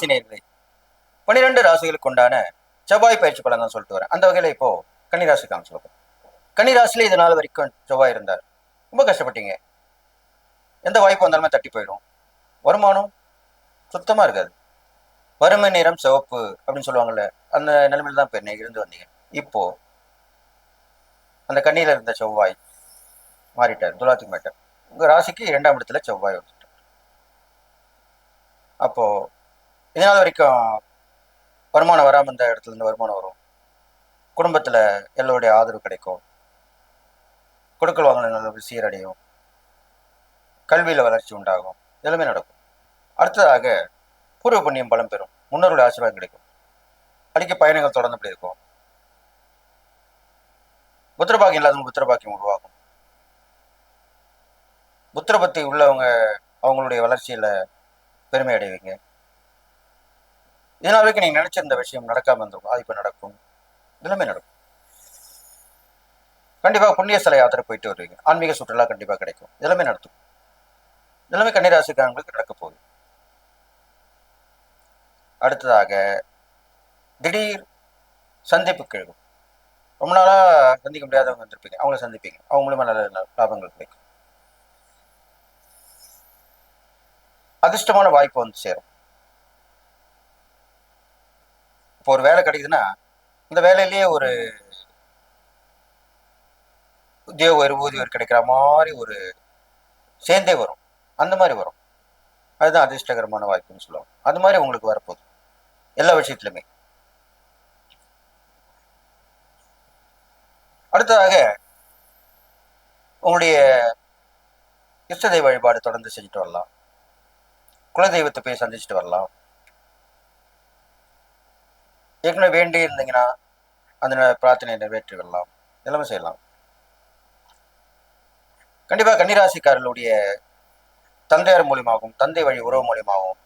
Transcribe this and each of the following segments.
கன்னிராசி நேயர்களே, 12 ராசிகளுக்கு உண்டான செவ்வாய் பயிற்சி பலன் தான் சொல்லிட்டு வரேன். அந்த வகையில இப்போ கன்னிராசிக்கான சொல்லுவோம். கன்னிராசில இது நாள் வரைக்கும் செவ்வாய் இருந்தார். ரொம்ப கஷ்டப்பட்டீங்க. எந்த வாய்ப்பு வந்தாலுமே தட்டி போயிடும். வருமானம் சுத்தமா இருக்காது. வறுமை நிறம் சிவப்பு அப்படின்னு சொல்லுவாங்கல்ல, அந்த நிலைமையில தான் இப்போ இருந்து வந்தீங்க. இப்போ அந்த கண்ணியில இருந்த செவ்வாய் மாறிட்டார், துலாத்துக்கு மாட்டார். உங்க ராசிக்கு 2ஆம் இடத்துல செவ்வாய் வந்துட்டார். அப்போ இதனால் வரைக்கும் வருமானம் வராம இருந்த இடத்துல இருந்து வருமானம் வரும். குடும்பத்துல எல்லோருடைய ஆதரவு கிடைக்கும். கொடுக்கல் வாங்கல நல்ல சீரடையும். கல்வியில வளர்ச்சி உண்டாகும். எல்லாமே நடக்கும். அடுத்ததாக பூர்வ புண்ணியம் பலம் பெறும். முன்னோருடைய ஆசீர்வாதம் கிடைக்கும். அடிக்க பயணங்கள் தொடர்ந்துட்டு இருக்கும். புத்திரபாக்கியம் இல்லாதவங்க புத்திரபாக்கியம் உருவாகும். புத்திரபக்தி உள்ளவங்க அவங்களுடைய வளர்ச்சியில பெருமை அடைவீங்க. இதனால் வரைக்கும் நீங்க நினைச்சிருந்த விஷயம் நடக்காம இருந்திருக்கும், அது இப்ப நடக்கும். எல்லாமே நடக்கும். கண்டிப்பா புண்ணிய ஸ்தல யாத்திரை போயிட்டு வருவீங்க. ஆன்மீக சுற்றுலா கண்டிப்பா கிடைக்கும். எல்லாமே நடத்தும். எல்லாமே கன்னிராசிக்காரங்களுக்கு நடக்க போகுது. அடுத்ததாக திடீர் சந்திப்பு கிடைக்கும். ரொம்ப நாளா சந்திக்க முடியாதவங்க வந்திருப்பீங்க, அவங்கள சந்திப்பீங்க. அவங்க மூலமா நல்ல லாபங்கள் கிடைக்கும். அதிர்ஷ்டமான வாய்ப்பு வந்து சேரும். இப்போ ஒரு வேலை கிடைக்குதுன்னா இந்த வேலையிலேயே ஒரு உத்தியோக ஊதியம் கிடைக்கிற மாதிரி ஒரு சேர்ந்தே வரும். அந்த மாதிரி வரும். அதுதான் அதிர்ஷ்டகரமான வாய்ப்புன்னு சொல்லுவாங்க. அது மாதிரி உங்களுக்கு வரப்போகுது எல்லா விஷயத்திலுமே. அடுத்ததாக உங்களுடைய இஷ்ட தெய்வ வழிபாடு தொடர்ந்து செஞ்சுட்டு வரலாம். குலதெய்வத்தை போய் சந்திச்சுட்டு வரலாம். ஏற்கனவே வேண்டி இருந்தீங்கன்னா அந்த பிரார்த்தனையை நிறைவேற்றி வரலாம். எல்லாமே செய்யலாம். கண்டிப்பா கன்னிராசிக்காரர்களுடைய தந்தையார் மூலியமாகவும் தந்தை வழி உறவு மூலியமாகவும்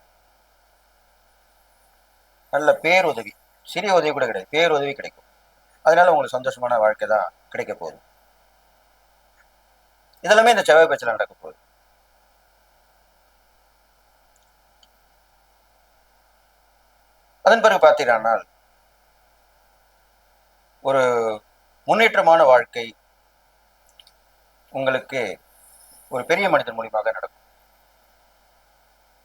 நல்ல பேருதவி, சிறிய உதவி கூட கிடையாது, பேருதவி கிடைக்கும். அதனால உங்களுக்கு சந்தோஷமான வாழ்க்கை தான் கிடைக்க போகுது. இதெல்லாமே இந்த செவ்வாய் பேச்சில் நடக்க போகுது. அதன் பிறகு பார்த்தீங்கன்னா ஒரு முன்னேற்றமான வாழ்க்கை உங்களுக்கு ஒரு பெரிய மனிதன் மூலியமாக நடக்கும்.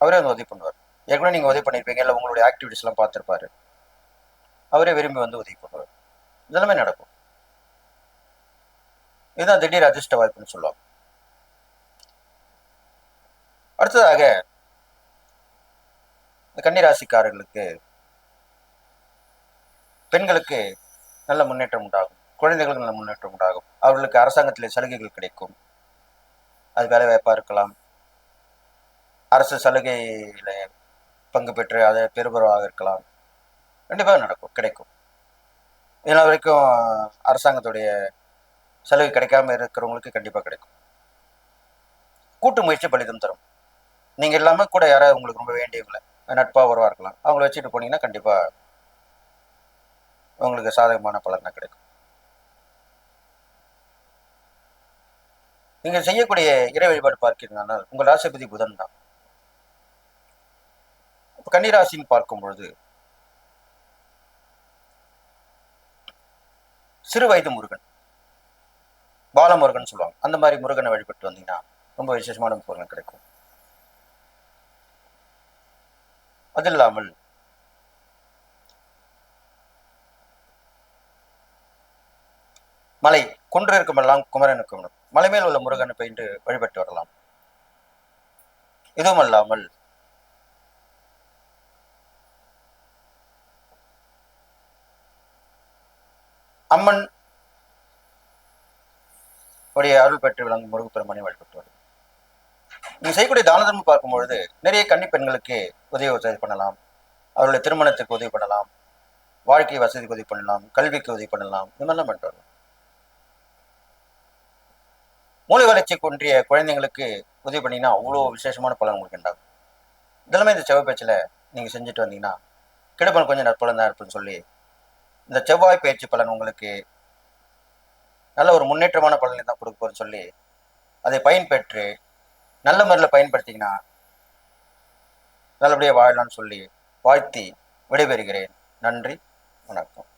அவரே வந்து உதவி பண்ணுவார். ஏற்கனவே நீங்க உதவி பண்ணிருப்பீங்க, இல்லை உங்களுடைய ஆக்டிவிட்டிஸ் எல்லாம் பார்த்துருப்பாரு. அவரே விரும்பி வந்து உதவி பண்ணுவார். இதெல்லாமே நடக்கும். இதுதான் திடீர் அதிர்ஷ்ட வாய்ப்புன்னு சொல்லுவாங்க. அடுத்ததாக இந்த கன்னிராசிக்காரர்களுக்கு பெண்களுக்கு நல்ல முன்னேற்றம் உண்டாகும். குழந்தைகளுக்கு நல்ல முன்னேற்றம் உண்டாகும். அவர்களுக்கு அரசாங்கத்திலே சலுகைகள் கிடைக்கும். அது வேலை வாய்ப்பா இருக்கலாம். அரசு சலுகையில பங்கு பெற்று அதை பெறுபவராக இருக்கலாம். கண்டிப்பாக நடக்கும், கிடைக்கும். இதனால் வரைக்கும் அரசாங்கத்துடைய சலுகை கிடைக்காம இருக்கிறவங்களுக்கு கண்டிப்பா கிடைக்கும். கூட்டு முயற்சி பலிதம் தரும். நீங்க இல்லாம கூட யாராவது உங்களுக்கு ரொம்ப வேண்டியவங்களை நட்பா உறவா இருக்கலாம், அவங்கள வச்சுட்டு போனீங்கன்னா கண்டிப்பா உங்களுக்கு சாதகமான பலன் தான் கிடைக்கும். நீங்கள் செய்யக்கூடிய இறை வழிபாடு பார்க்கிறீங்கன்னா உங்கள் ராசிபதி புதன் தான். கன்னிராசின்னு பார்க்கும் பொழுது சிறு வயது முருகன், பாலமுருகன் சொல்லுவாங்க, அந்த மாதிரி முருகனை வழிபட்டு வந்தீங்கன்னா ரொம்ப விசேஷமான பொருள் கிடைக்கும். அது இல்லாமல் மலை குன்று இருக்குமெல்லாம் குமரனுக்கும் மலை மேல் உள்ள முருகனை பயின்று வழிபட்டு வரலாம். இதுவும் அல்லாமல் அம்மன் உடைய அருள் பெற்று விளங்கும் முருகப்பெருமானை வழிபட்டு வரும். நீங்க செய்யக்கூடிய தான தர்மம் பார்க்கும் பொழுது நிறைய கன்னி பெண்களுக்கு உதவி பண்ணலாம். அவருடைய திருமணத்துக்கு உதவி பண்ணலாம். வாழ்க்கை வசதிக்கு உதவி பண்ணலாம். கல்விக்கு உதவி பண்ணலாம். இது மாதிரிலாம் பண்ணிட்டு வரலாம். மூளை வளர்ச்சி குன்றிய குழந்தைங்களுக்கு உதவி பண்ணீங்கன்னா அவ்வளோ விசேஷமான பலன் உங்களுக்கு உண்டாகும். இதெல்லாமே இந்த செவ்வாய் பேச்சில் நீங்கள் செஞ்சுட்டு வந்தீங்கன்னா கிடைப்பன் கொஞ்சம் நற்பலன் தான் இருப்புன்னு சொல்லி இந்த செவ்வாய் பயிற்சி பலன் உங்களுக்கு நல்ல ஒரு முன்னேற்றமான பலனை தான் கொடுக்க போறேன்னு சொல்லி அதை பயன்பெற்று நல்ல முறையில் பயன்படுத்திங்கன்னா நல்லபடியாக வாழலாம்னு சொல்லி வாழ்த்தி விடைபெறுகிறேன். நன்றி, வணக்கம்.